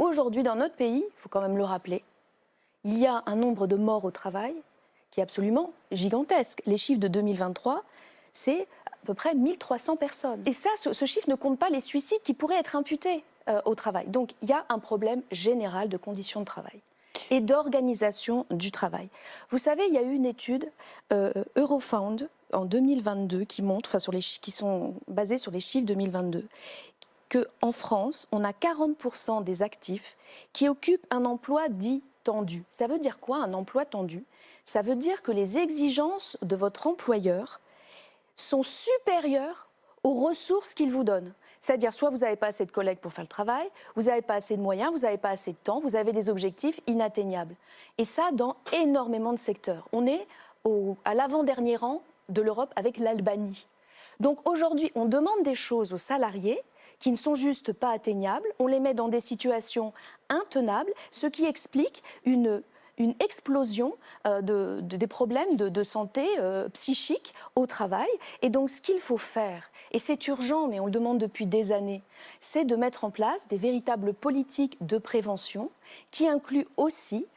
Aujourd'hui, dans notre pays, il faut quand même le rappeler, il y a un nombre de morts au travail qui est absolument gigantesque. Les chiffres de 2023, c'est à peu près 1300 personnes. Et ça, ce chiffre ne compte pas les suicides qui pourraient être imputés au travail. Donc, il y a un problème général de conditions de travail et d'organisation du travail. Vous savez, il y a eu une étude Eurofound en 2022 qui montre, qui sont basées sur les chiffres 2022, qu'en France, on a 40% des actifs qui occupent un emploi dit tendu. Ça veut dire quoi, un emploi tendu? Ça veut dire que les exigences de votre employeur sont supérieures aux ressources qu'il vous donne. C'est-à-dire, soit vous n'avez pas assez de collègues pour faire le travail, vous n'avez pas assez de moyens, vous n'avez pas assez de temps, vous avez des objectifs inatteignables. Et ça, dans énormément de secteurs. On est à l'avant-dernier rang de l'Europe avec l'Albanie. Donc aujourd'hui, on demande des choses aux salariés qui ne sont juste pas atteignables, on les met dans des situations intenables, ce qui explique une explosion des problèmes de santé psychique au travail. Et donc ce qu'il faut faire, et c'est urgent, mais on le demande depuis des années, c'est de mettre en place des véritables politiques de prévention qui incluent aussi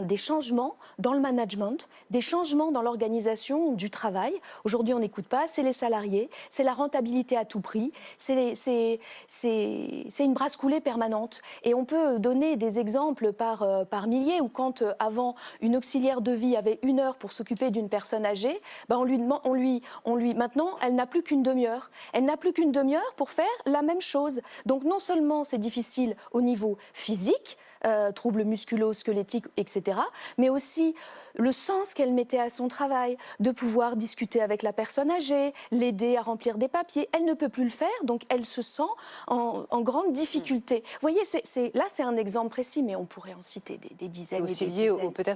des changements dans le management, des changements dans l'organisation du travail. Aujourd'hui, on n'écoute pas assez les salariés, c'est la rentabilité à tout prix, c'est une brasse-coulée permanente. Et on peut donner des exemples par milliers où quand avant une auxiliaire de vie avait 1 heure pour s'occuper d'une personne âgée, ben maintenant elle n'a plus qu'une demi-heure. Elle n'a plus qu'une demi-heure pour faire la même chose. Donc non seulement c'est difficile au niveau physique, troubles musculo-squelettiques, etc. Mais aussi le sens qu'elle mettait à son travail, de pouvoir discuter avec la personne âgée, l'aider à remplir des papiers. Elle ne peut plus le faire, donc elle se sent en grande difficulté. Vous voyez, là c'est un exemple précis, mais on pourrait en citer des dizaines et des dizaines. C'est aussi lié peut-être